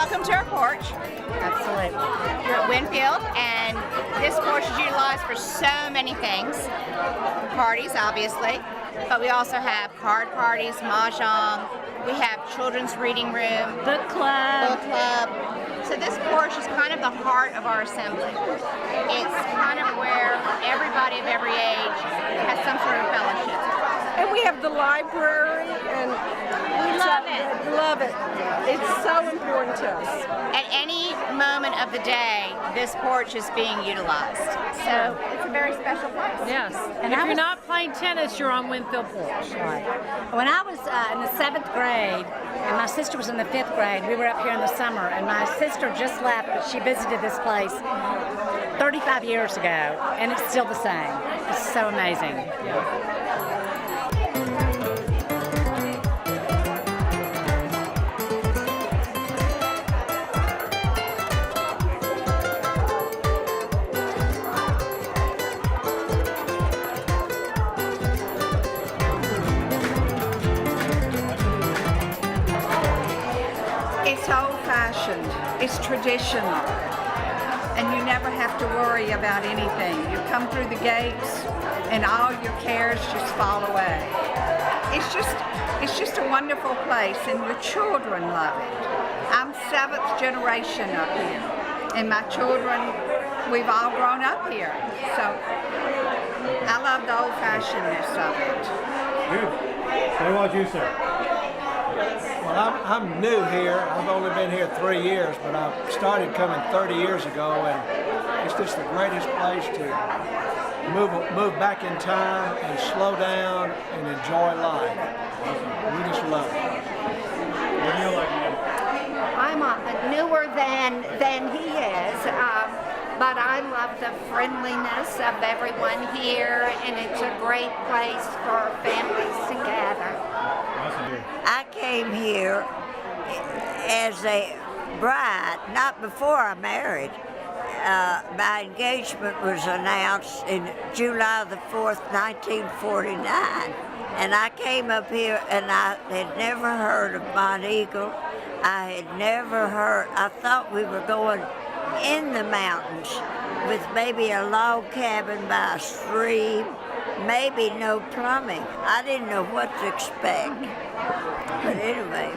welcome to our porch. Absolutely. We're at Winfield, and this porch is utilized for so many things. Parties, obviously, but we also have card parties, mahjong. We have children's reading room, Book club. So this porch is kind of the heart of our assembly. It's kind of where everybody of every age has some sort of fellowship. And we have the library, and We love it. Love it. It's so important to us. At any moment of the day, this porch is being utilized. So it's a very special place. Yes. And if you're not playing tennis, you're on Winfield Porch. Right. When I was in the 7th grade, and my sister was in the 5th grade, we were up here in the summer, and my sister just left, but she visited this place 35 years ago, and it's still the same. It's so amazing. It's old-fashioned, it's traditional, and you never have to worry about anything. You come through the gates and all your cares just fall away. It's just a wonderful place, and your children love it. I'm 7th generation up here, and my children, we've all grown up here, so I love the old-fashionedness of it. Good. So what about you, sir? Well, I'm new here. I've only been here 3 years, but I started coming 30 years ago, and it's just the greatest place to move back in time and slow down and enjoy life. We just love it. What do you like, man? I'm newer than he is, but I love the friendliness of everyone here, and it's a great place for families to gather. I came here as a bride, not before I married. My engagement was announced in July the 4th, 1949. And I came up here and I had never heard of Monteagle. I had never heard, I thought we were going in the mountains with maybe a log cabin by a stream, maybe no plumbing. I didn't know what to expect. But anyway,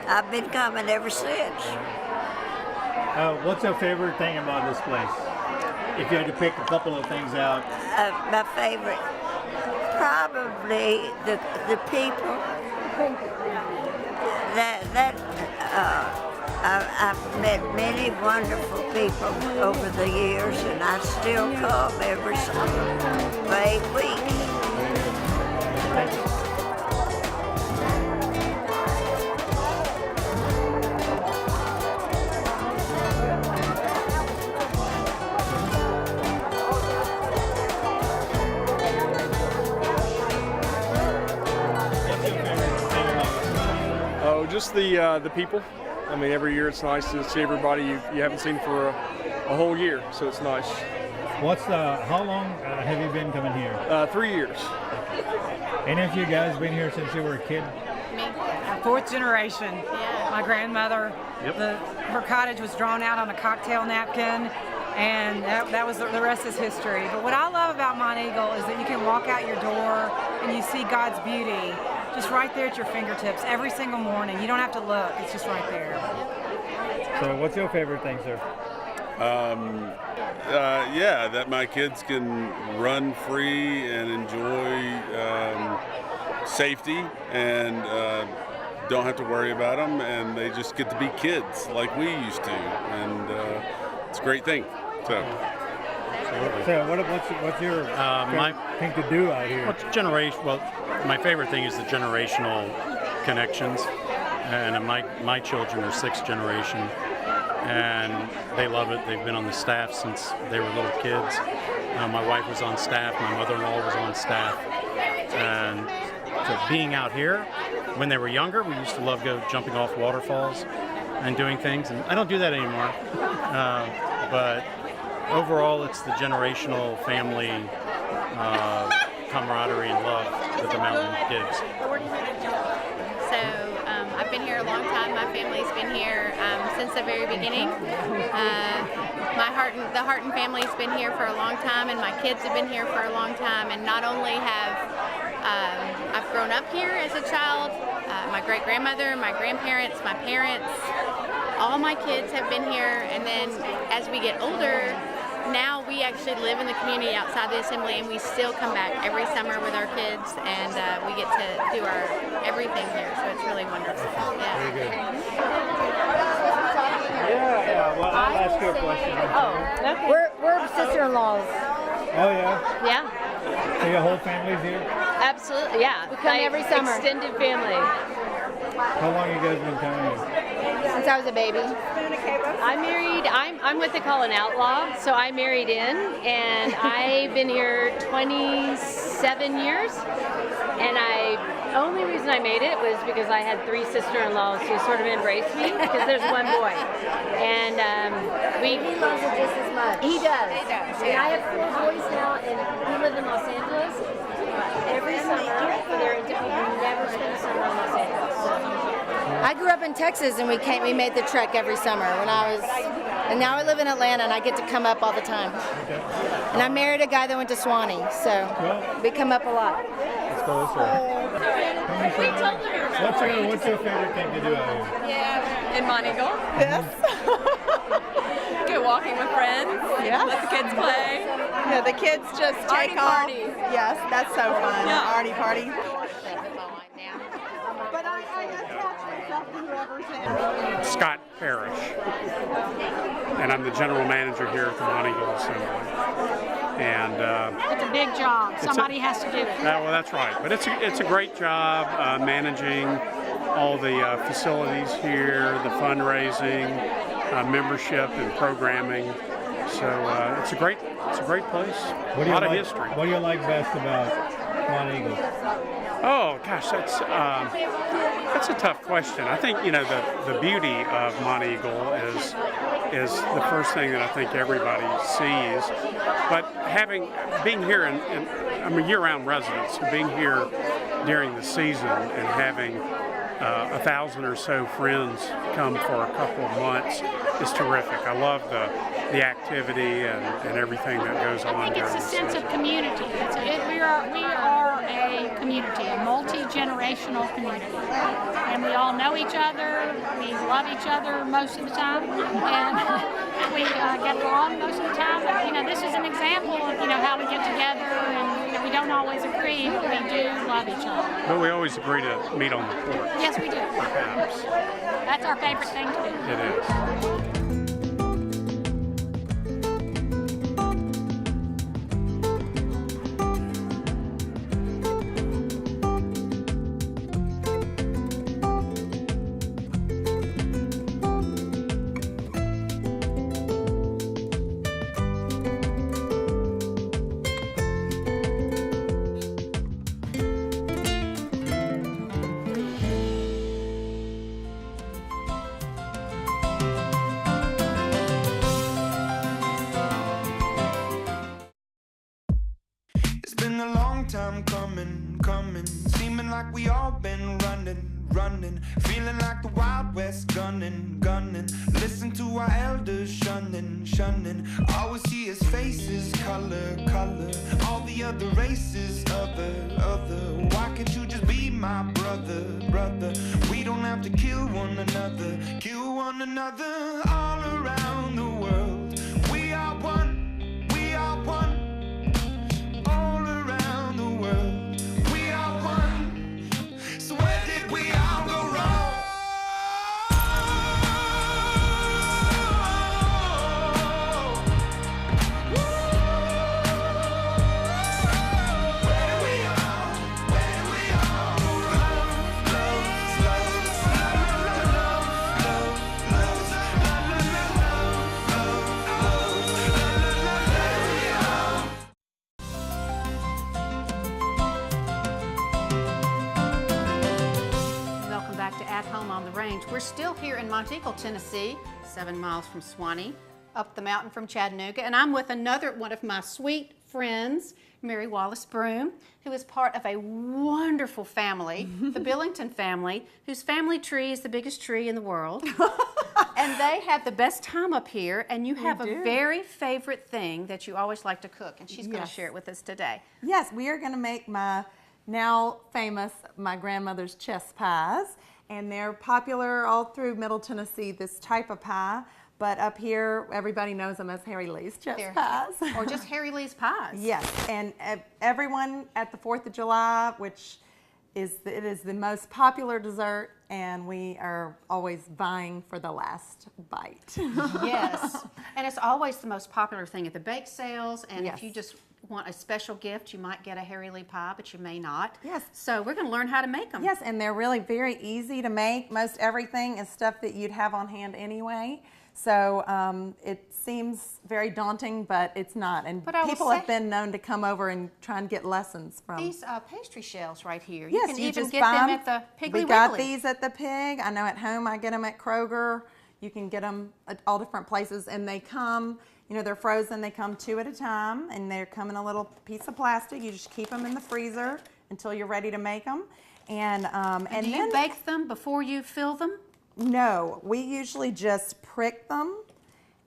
I've been coming ever since. What's your favorite thing about this place? If you had to pick a couple of things out. My favorite, probably the people. I've met many wonderful people over the years, and I still come every summer for 8 weeks. Oh, just the people. I mean, every year it's nice to see everybody you haven't seen for a whole year, so it's nice. How long have you been coming here? 3 years. Any of you guys been here since you were a kid? Me. 4th generation. Yeah. My grandmother, her cottage was drawn out on a cocktail napkin, and that was the rest is history. But what I love about Monteagle is that you can walk out your door and you see God's beauty just right there at your fingertips every single morning. You don't have to look, it's just right there. So what's your favorite thing, sir? Yeah, that my kids can run free and enjoy safety and don't have to worry about them, and they just get to be kids like we used to, and it's a great thing. So what's your thing to do out here? Well, my favorite thing is the generational connections, and my children are 6th generation, and they love it. They've been on the staff since they were little kids. My wife was on staff, my mother-in-law was on staff, and so being out here, when they were younger, we used to love jumping off waterfalls and doing things, and I don't do that anymore. But overall, it's the generational family camaraderie and love that the mountain gives. So I've been here a long time. My family's family's been here since the very beginning. The Harton family's been here for a long time, and my kids have been here for a long time. And not only have I've grown up here as a child, my great-grandmother, my grandparents, my parents, all my kids have been here. And then as we get older, now we actually live in the community outside the assembly, and we still come back every summer with our kids, and we get to do our everything here, so it's really wonderful. Yeah. Very good. Yeah. Well, I'll ask you a question. Okay. We're sister-in-laws. Oh, yeah? Yeah. So your whole family's here? Absolutely, yeah. We come every summer. Extended family. How long you guys been coming here? Since I was a baby. I'm what they call an outlaw, so I married in, and I've been here 27 years, and only reason I made it was because I had 3 sister-in-laws who sort of embraced me, because there's one boy, and he loves it just as much. He does. And I have 4 boys now, and we live in Los Angeles. Every summer, we never spend a summer in Los Angeles. So. I grew up in Texas, and we made the trek every summer and now I live in Atlanta, and I get to come up all the time. Okay. And I married a guy that went to Swanee, so we come up a lot. Let's go this way. What's your favorite thing to do out here? Yeah, in Monteagle. Yes. Go walking with friends. Yeah. Let the kids play. Yeah, the kids just take off. Party. Yes, that's so fun. Yeah. Arty party. Scott Parrish, and I'm the general manager here at the Monteagle Assembly. And it's a big job. Somebody has to do it. Well, that's right. But it's a great job managing all the facilities here, the fundraising, membership, and programming. So it's a great place. A lot of history. What do you like best about Monteagle? Oh gosh, that's a tough question. I think the beauty of Monteagle is the first thing that I think everybody sees. But being here and I'm a year-round resident, so being here during the season and having 1,000 or so friends come for a couple of months is terrific. I love the activity and everything that goes on. It's a sense of community. We are a community, a multi-generational community, and we all know each other. We love each other most of the time, and we get along most of the time. But, this is an example of how we get together, and we don't always agree, but we do love each other. But we always agree to meet on the porch. Yes, we do. Perhaps. That's our favorite thing to do. It is. Time coming, seeming like we all been running, feeling like the Wild West gunning, listen to our elders shunning, all we see is faces, color, all the other races, other, why can't you just be my brother, we don't have to kill one another, all around the world, we are one, all around the world, we are one. So where did we all go wrong? We're still here in Monteagle, Tennessee, 7 miles from Swanee, up the mountain from Chattanooga, and I'm with another one of my sweet friends, Mary Wallace Broom, who is part of a wonderful family, the Billington family, whose family tree is the biggest tree in the world. And they have the best time up here, and you have a very favorite thing that you always like to cook, and she's going to share it with us today. Yes, we are going to make my now famous, my grandmother's chess pies, and they're popular all through Middle Tennessee, this type of pie. But up here, everybody knows them as Harry Lee's chess pies. Or just Harry Lee's pies. Yes, and everyone at the 4th of July, which it is the most popular dessert, and we are always vying for the last bite. Yes, and it's always the most popular thing at the bake sales, and if you just want a special gift, you might get a Harry Lee pie, but you may not. Yes. So we're going to learn how to make them. Yes, and they're really very easy to make. Most everything is stuff that you'd have on hand anyway. So it seems very daunting, but it's not. And people have been known to come over and try and get lessons from these pastry shells right here. Yes, you can you even just get buy them them at the Piggly We Wiggly. got these at the Pig. I know at home I get them at Kroger. You can get them at all different places, and they come, you know, they're frozen. They come 2 at a time, and they come in a little piece of plastic. You just keep them in the freezer until you're ready to make them. And do you bake them before you fill them? No, we usually just prick them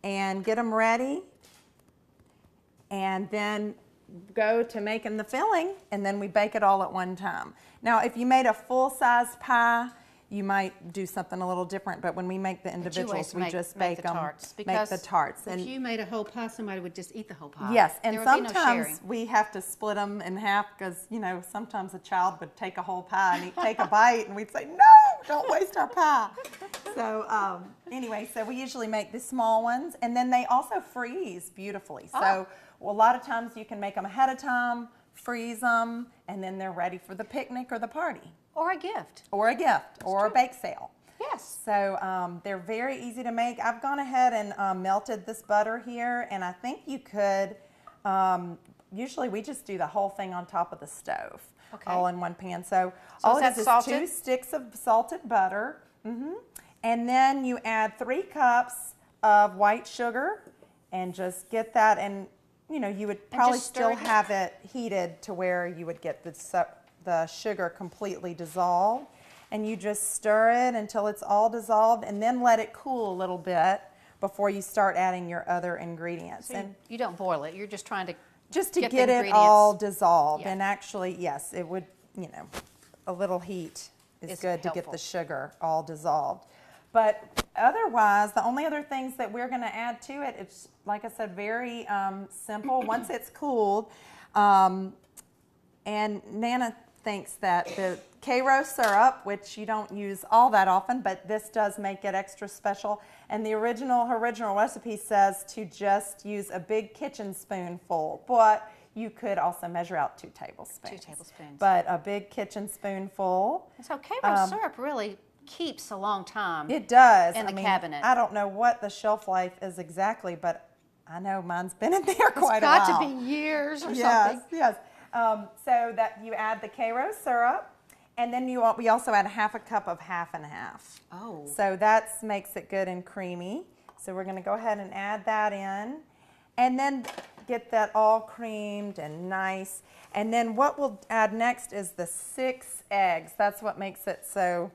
and get them ready, and then go to making the filling, and then we bake it all at one time. Now, if you made a full-size pie, you might do something a little different, but when we make the individuals, we just bake them, make the tarts. If you made a whole pie, somebody would just eat the whole pie. Yes, and there would be no sometimes sharing. we have to split them in half because, you know, sometimes a child would take a whole pie and take a bite, and we'd say, no, don't waste our pie. So anyway, so we usually make the small ones, and then they also freeze beautifully. So a lot of times you can make them ahead of time, freeze them, and then they're ready for the picnic or the party. Or a gift. Or a gift, or a bake sale. Yes. So they're very easy to make. I've gone ahead and melted this butter here, and I think you could, usually we just do the whole thing on top of the stove, all in one pan. So all it is 2 sticks of salted butter, and then you add 3 cups of white sugar, and just get that, and you know, you would probably still have it heated to where you would get the sugar completely dissolved, and you just stir it until it's all dissolved, and then let it cool a little bit before you start adding your other ingredients. So and you don't boil it, you're just trying to get it all dissolved. And actually, yes, it would, you know, a little heat is good to get the sugar all dissolved. But otherwise, the only other things that we're going to add to it, it's, like I said, very simple. Once it's cooled, and Nana thinks that the Karo syrup, which you don't use all that often, but this does make it extra special. And the original recipe says to just use a big kitchen spoonful, but you could also measure out 2 tablespoons. 2 tablespoons. But a big kitchen spoonful. So Karo syrup really keeps a long time. It does. In the cabinet. I don't know what the shelf life is exactly, but I know mine's been in there quite a while. It's got to be years or something. Yes. So that you add the Karo syrup, and then we also add 1/2 cup of 50/50. Oh. So that makes it good and creamy. So we're going to go ahead and add that in, and then get that all creamed and nice. And then what we'll add next is the 6 eggs. That's what makes it so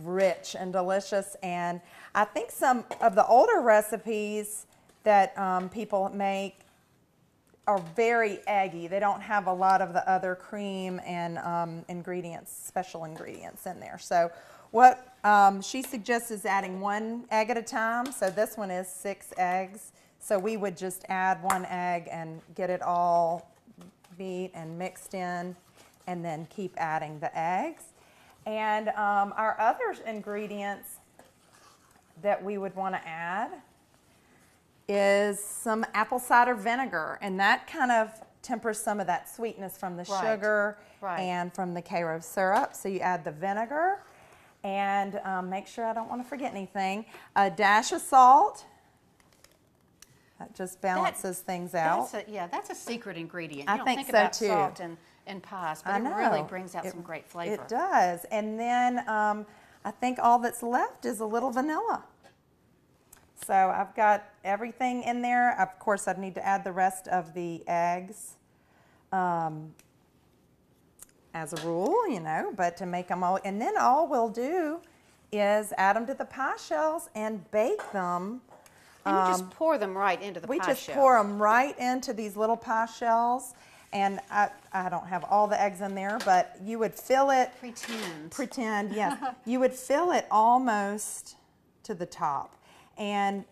rich and delicious. And I think some of the older recipes that people make are very eggy. They don't have a lot of the other cream and ingredients, special ingredients in there. So what she suggests is adding 1 egg at a time. So this one is 6 eggs. So we would just add 1 egg and get it all beat and mixed in, and then keep adding the eggs. And our other ingredients that we would want to add is some apple cider vinegar, and that kind of tempers some of that sweetness from the sugar and from the Karo syrup. So you add the vinegar, and make sure I don't want to forget anything. A dash of salt. That just balances things out. That's a secret ingredient. I You don't think think so about too. salt and pies, but it really brings out some great flavor. It does. And then I think all that's left is a little vanilla. So I've got everything in there. Of course, I'd need to add the rest of the eggs as a rule, you know, but to make them all, and then all we'll do is add them to the pie shells and bake them. And you just pour them right into the pie We just shell. pour them right into these little pie shells. And I don't have all the eggs in there, but you would fill it. Pretend, yes. You would fill it almost to the top. And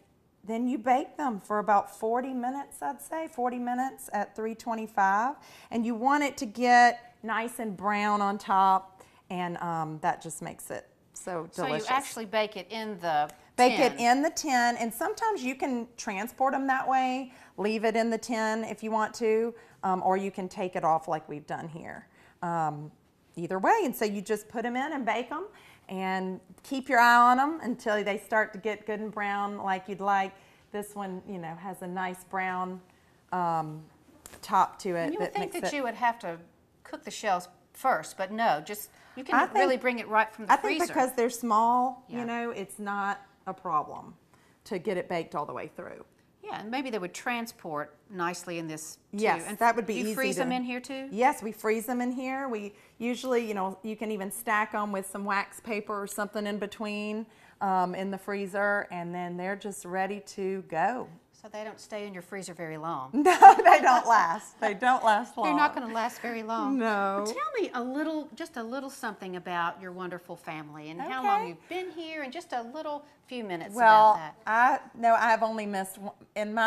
then you bake them for about 40 minutes, I'd say, 40 minutes at 325. And you want it to get nice and brown on top, and that just makes it so delicious. So you actually bake it in the Bake tin. it in the tin, and sometimes you can transport them that way, leave it in the tin if you want to, or you can take it off like we've done here. Either way, and so you just put them in and bake them, and keep your eye on them until they start to get good and brown like you'd like. This one, you know, has a nice brown top to it. And you would think makes that it, you would have to cook the shells first, but no, just you can really bring it right from the freezer. I think because they're small, you know, it's not a problem to get it baked all the way through. Yeah, and maybe they would transport nicely in this too. Yes, and that would be easy. Do you freeze them in here too? Yes, we freeze them in here. We usually, you know, you can even stack them with some wax paper or something in between in the freezer, and then they're just ready to go. So they don't stay in your freezer very long. No, they don't last. They don't last long. They're not going to last very long. No. Well, tell me just a little something about your wonderful family and how long you've been here, and just a little few minutes about that. I've only missed, in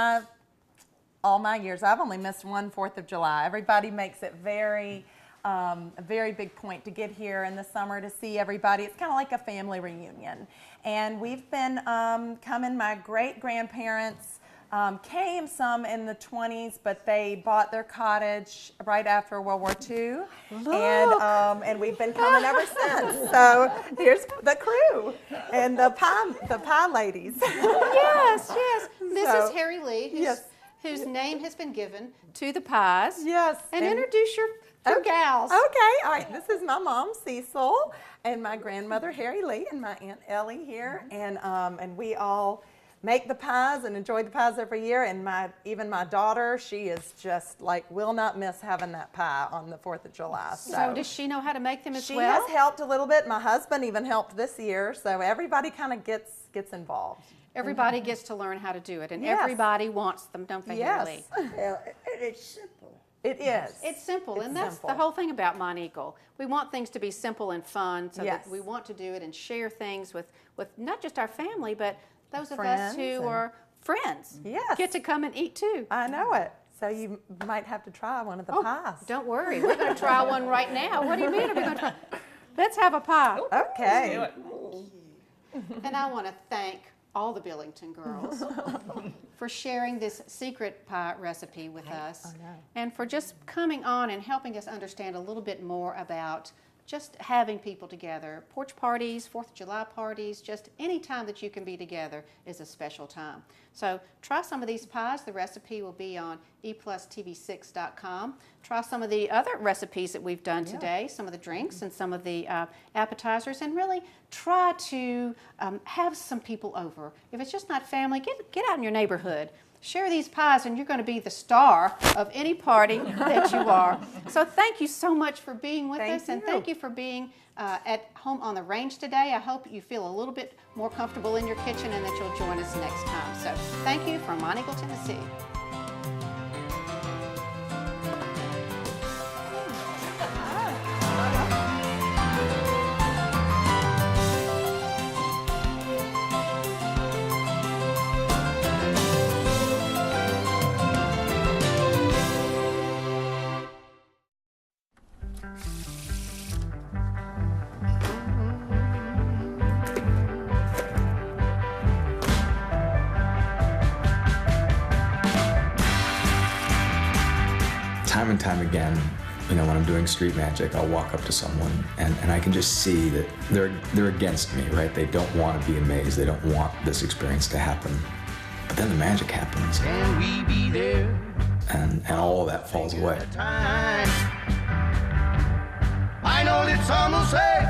all my years, I've only missed one 4th of July. Everybody makes it a very big point to get here in the summer to see everybody. It's kind of like a family reunion. And we've been coming, my great-grandparents came some in the 20s, but they bought their cottage right after World War II. And we've been coming ever since. So here's the crew and the pie ladies. Yes, yes. Mrs. Harry Lee, whose name has been given to the pies. Yes. And introduce your gals. Okay, all right. This is my mom, Cecil, and my grandmother, Harry Lee, and my Aunt Ellie here. And we all make the pies and enjoy the pies every year. And even my daughter, she is just like, will not miss having that pie on the 4th of July. So does she know how to make them as well? She has helped a little bit. My husband even helped this year. So everybody kind of gets involved. Everybody gets to learn how to do it, and everybody wants them, don't they, Harry Lee? It's simple. It is. It's simple, and that's the whole thing about Monteagle. We want things to be simple and fun, so that we want to do it and share things with not just our family, but those of us who are friends. Yes. Get to come and eat too. I know it. So you might have to try one of the pies. Don't worry. We're going to try one right now. What do you mean are we going to try? Let's have a pie. Okay. And I want to thank all the Billington girls for sharing this secret pie recipe with us, and for just coming on and helping us understand a little bit more about just having people together. Porch parties, 4th of July parties, just any time that you can be together is a special time. So try some of these pies. The recipe will be on eplustv6.com. Try some of the other recipes that we've done today, some of the drinks and some of the appetizers, and really try to have some people over. If it's just not family, get out in your neighborhood. Share these pies, and you're going to be the star of any party that you are. So thank you so much for being with us, and thank you for being at home on the range today. I hope you feel a little bit more comfortable in your kitchen and that you'll join us next time. So thank you from Monteagle, Tennessee. Time and time again, you know, when I'm doing street magic, I'll walk up to someone and I can just see that they're against me, right? They don't want to be amazed. They don't want this experience to happen. But then the magic happens. Can we be there? And all of that falls away. I know that some will say,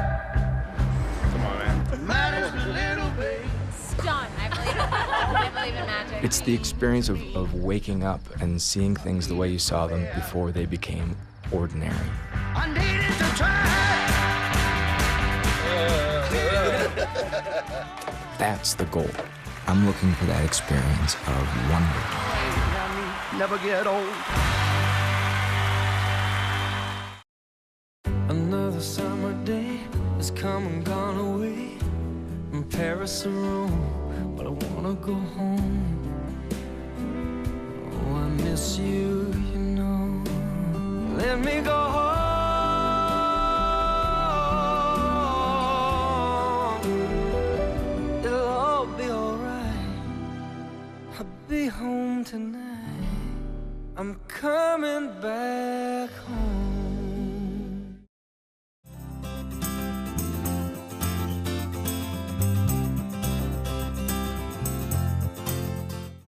come on, man. Matters a little bit. Stunned. I believe it. It's the experience of waking up and seeing things the way you saw them before they became ordinary. I needed to try. That's the goal. I'm looking for that experience of wonder. Never get old. Another summer day has come and gone away from Paris or Rome, but I wanna go home. Oh, I miss you, you know. Let me go home. It'll all be alright. I'll be home tonight. I'm coming back home.